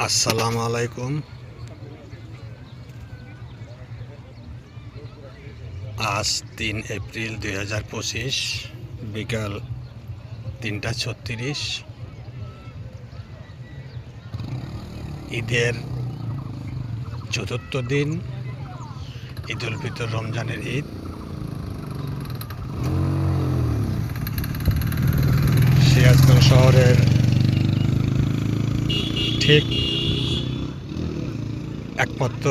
আসসালামু আলাইকুম। আজ ৩ এপ্রিল ২০২৫ বিকাল ৩টা ৩৬। ঈদের চতুর্থ দিন, ঈদ উল ফিতর, রমজানের ঈদ। সিরাজগঞ্জ শহরের ঠিক একমাত্র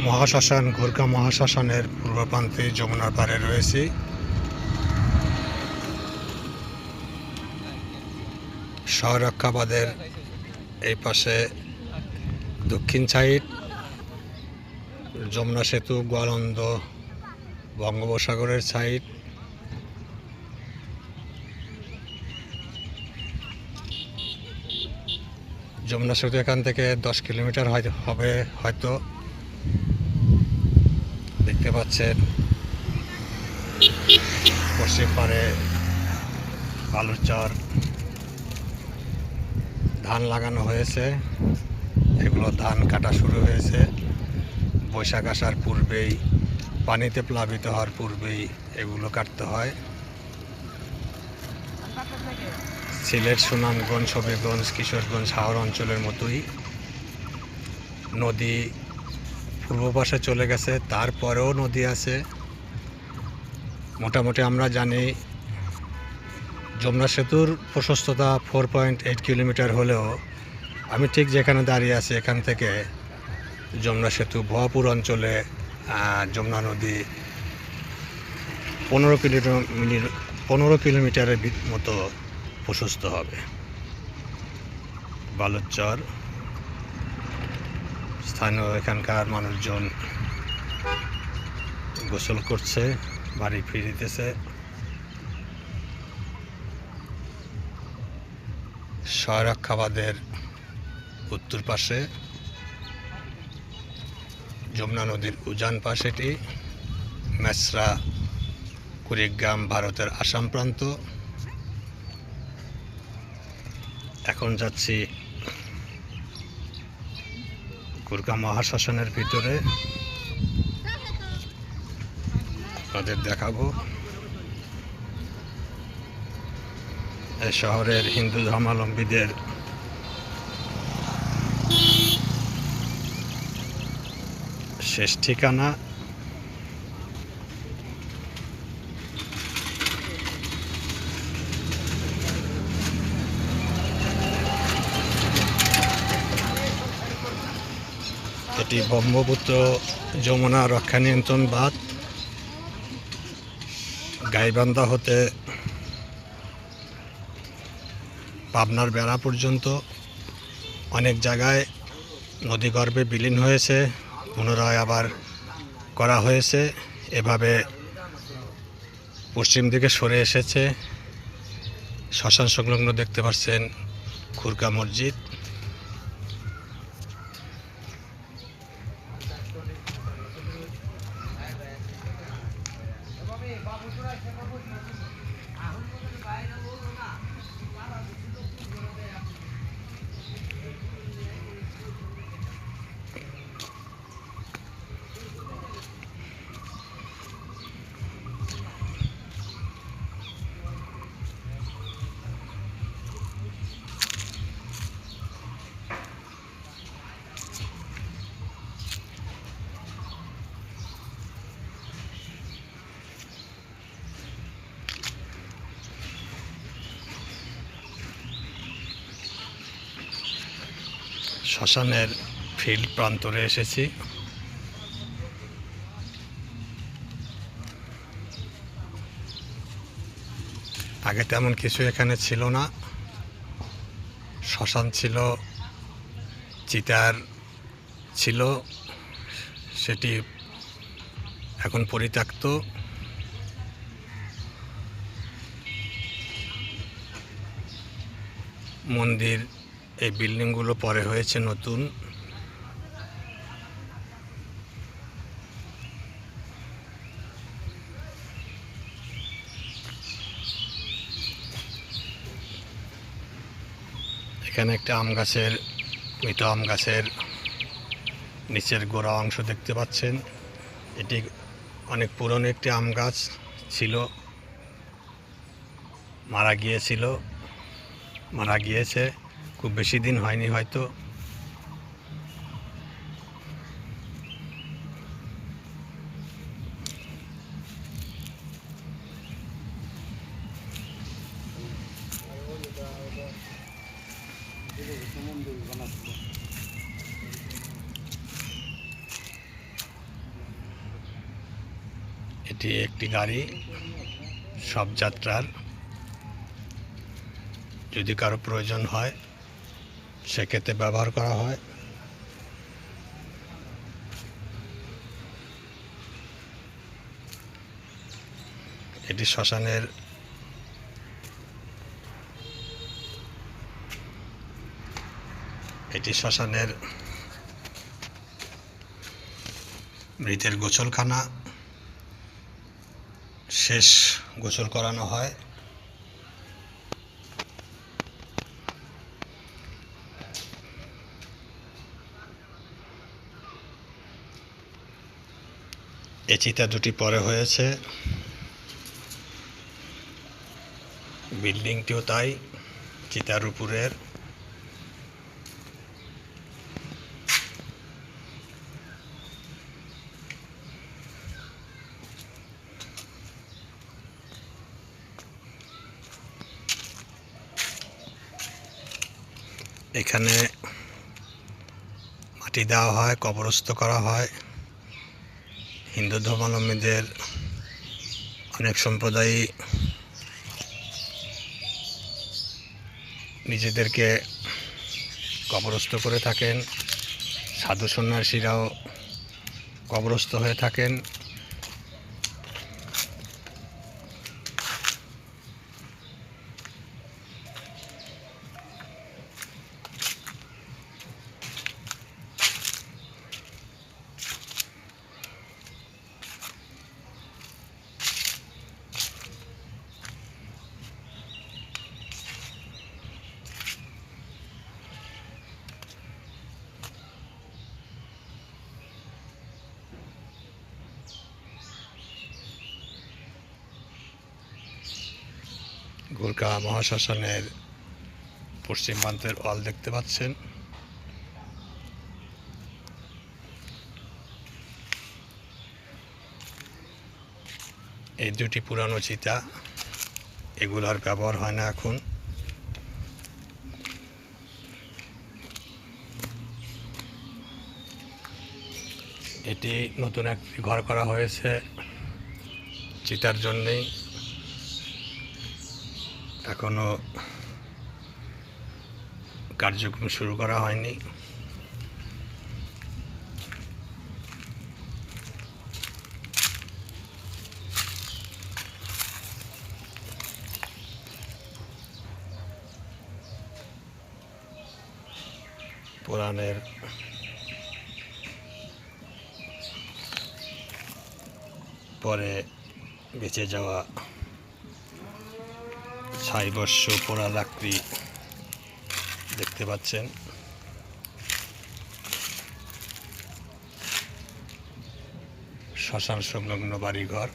মহাশ্মশান গোরকা মহাশ্মশানের পূর্ব প্রান্তে যমুনার পাড়ে রয়েছি। শহরক্ষাবাদের এই পাশে দক্ষিণ সাইড যমুনা সেতু, গোয়ালন্দ, বঙ্গোপসাগরের সাইড। যমুনা সেতু এখান থেকে 10 কিলোমিটার হবে হয়তো। দেখতে পাচ্ছেন পশ্চিম পাড়ে বালুর চর, ধান লাগানো হয়েছে। এগুলো ধান কাটা শুরু হয়েছে বৈশাখ আসার পূর্বেই, পানিতে প্লাবিত হওয়ার পূর্বেই এগুলো কাটতে হয়। সিলেট, সুনামগঞ্জ, হবিগঞ্জ, কিশোরগঞ্জ, হাওড় অঞ্চলের মতোই নদী পূর্ব পাশে চলে গেছে, তারপরেও নদী আছে। মোটামুটি আমরা জানি যমুনা সেতুর প্রশস্ততা 4.8 কিলোমিটার হলেও আমি ঠিক যেখানে দাঁড়িয়ে আছি এখান থেকে যমুনা সেতু ভুয়াপুর অঞ্চলে যমুনা নদী 15 কিলোমিটারের মতো প্রশস্ত হবে। বালুর চর, স্থানীয় এখানকার মানুষজন গোসল করছে, বাড়ি ফিরিতেছে। শহরক্ষাবাদের উত্তর পাশে যমুনা নদীর উজান পাশেটি মেসরা, কুড়িগ্রাম, ভারতের আসাম প্রান্ত। এখন যাচ্ছি গোরকা মহাশ্মশানের ভিতরে, আপনাদের দেখাবো। এই শহরের হিন্দু ধর্মাবলম্বীদের শেষ ঠিকানা। এটি ব্রহ্মপুত্র যমুনা রক্ষা নিয়ন্ত্রণ বাঁধ। গাইবান্ধা হতে পাবনার বেড়া পর্যন্ত অনেক জায়গায় নদীগর্ভে বিলীন হয়েছে, পুনরায় আবার করা হয়েছে। এভাবে পশ্চিম দিকে সরে এসেছে। শ্মশান সংলগ্ন দেখতে পাচ্ছেন খুরকা মসজিদ। শ্মশানের ফিল্ড প্রান্তরে এসেছি। আগে তেমন কিছু এখানে ছিল না। শ্মশান ছিল, চিতার ছিল, সেটি এখন পরিত্যক্ত। মন্দির, এই বিল্ডিংগুলো পরে হয়েছে নতুন। এখানে একটা আম গাছের মৃত আম গাছের নিচের গোড়া অংশ দেখতে পাচ্ছেন। এটি অনেক পুরনো একটি আম গাছ ছিল, মারা গিয়েছে, খুব বেশি দিন হয়নি হয়তো। এটি একটি গাড়ি শবযাত্রার, যদি কারো প্রয়োজন হয় সেক্ষেত্রে ব্যবহার করা হয়। এটি শ্মশানের মৃতের গোসলখানা, শেষ গোসল করানো হয়। এ চিতা দুটি পরে হয়েছে, বিল্ডিংটিও তাই, চিতার উপরের। এখানে মাটি দেওয়া হয়, কবরস্থ করা হয়। হিন্দু ধর্মাবলম্বীদের অনেক সম্প্রদায় নিজেদেরকে কবরস্থ করে থাকেন, সাধু সন্ন্যাসীরাও কবরস্থ হয়ে থাকেন। গোরকা মহাশ্মশানের পশ্চিম প্রান্তের ওয়াল দেখতে পাচ্ছেন। এই দুটি পুরানো চিতা, এগুলার ব্যবহার হয় না এখন। এটি নতুন একটি ঘর করা হয়েছে চিতার জন্যেই, এখনো কার্যক্রম শুরু করা হয়নি। পুরাণের পরে বেঁচে যাওয়া ছাইবস্য পোড়া লাকড়ি দেখতে পাচ্ছেন। শ্মশান সংলগ্ন বাড়িঘর।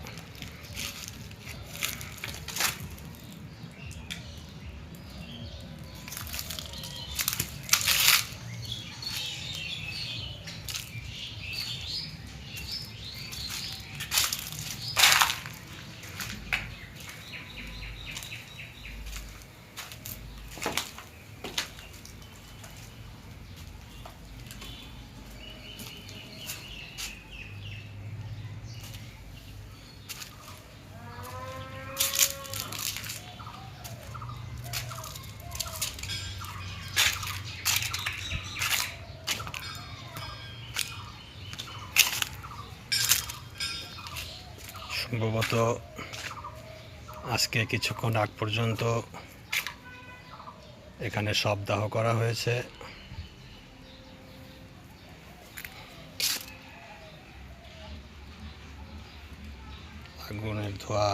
সম্ভবত আজকে কিছুক্ষণ আগ পর্যন্ত এখানে শবদাহ করা হয়েছে। আগুনের ধোঁয়া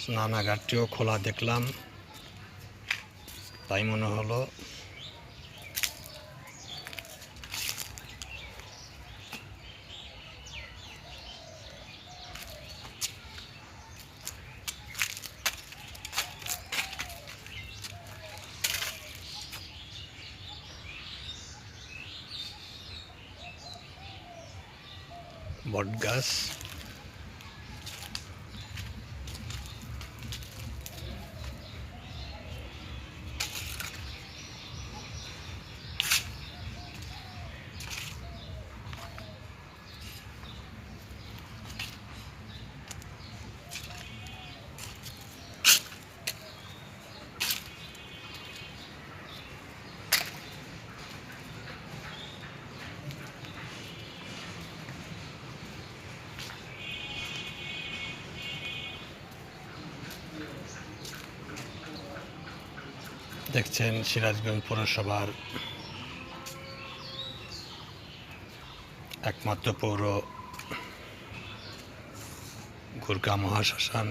স্নানাগারটিও খোলা দেখলাম, তাই মনে হলো। বট গাছ, দেখছেন সিরাজগঞ্জ পৌরসভার একমাত্র পৌর গুরগাঁও মহাশ্মশান।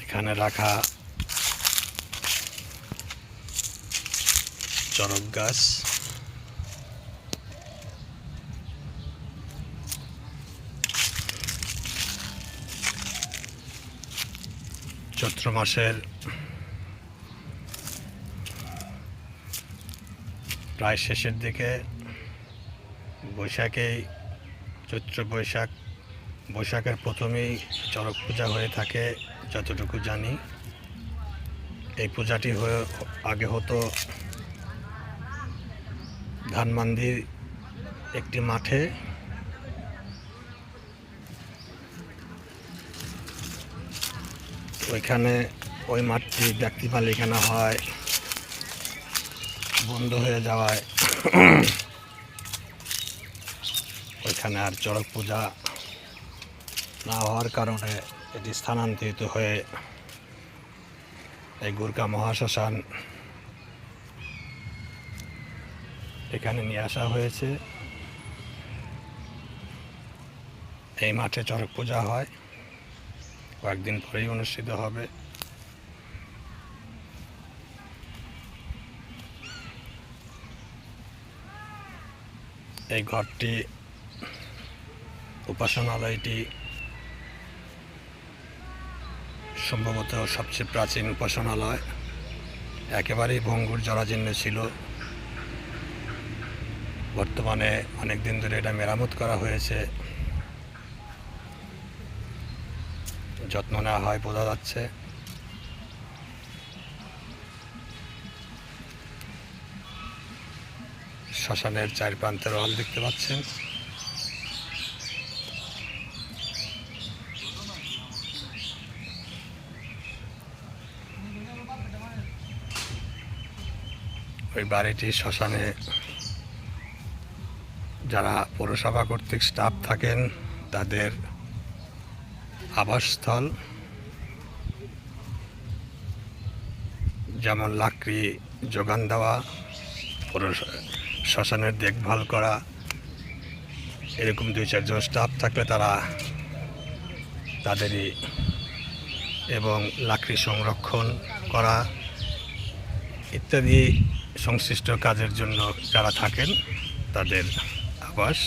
এখানে রাখা চরক গাছ, চৈত্র মাসের প্রায় শেষের দিকে, বৈশাখের প্রথমেই চড়ক পূজা হয়ে থাকে যতটুকু জানি। এই পূজাটি আগে হতো ধানমন্ডির একটি মাঠে। ওই মাঠটি ব্যক্তি মালিকানা হয়, বন্ধ হয়ে যাওয়ায় ওইখানে আর চড়ক পূজা না হওয়ার কারণে এটি স্থানান্তরিত হয়ে এই গুরগাঁও মহাশ্মশান এখানে নিয়ে আসা হয়েছে। এই মাঠে চড়ক পূজা হয়, কয়েকদিন পরেই অনুষ্ঠিত হবে। এই ঘরটি, উপাসনালয়টি সম্ভবত সবচেয়ে প্রাচীন উপাসনালয়, একেবারেই ভঙ্গুর জরাজীর্ণ ছিল। বর্তমানে অনেক দিন ধরে এটা মেরামত করা হয়েছে, যত্ন নেওয়া হয় বোঝা যাচ্ছে। শ্মশানের চার প্রান্তের ওয়াল দেখতে পাচ্ছেন। ওই বাড়িটি শ্মশানে যারা পৌরসভা কর্তৃক স্টাফ থাকেন তাদের আবাসস্থল, যেমন লাকড়ি যোগান দেওয়া, শ্মশানের দেখভাল করা, এরকম 2-4 জন স্টাফ থাকলে তাদেরই, এবং লাকড়ি সংরক্ষণ করা ইত্যাদি সংশ্লিষ্ট কাজের জন্য যারা থাকেন তাদের আবাস।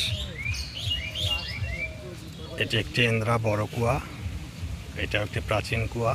এটি একটি ইন্দ্রা বড় কুয়া, এটা একটি প্রাচীন কুয়া।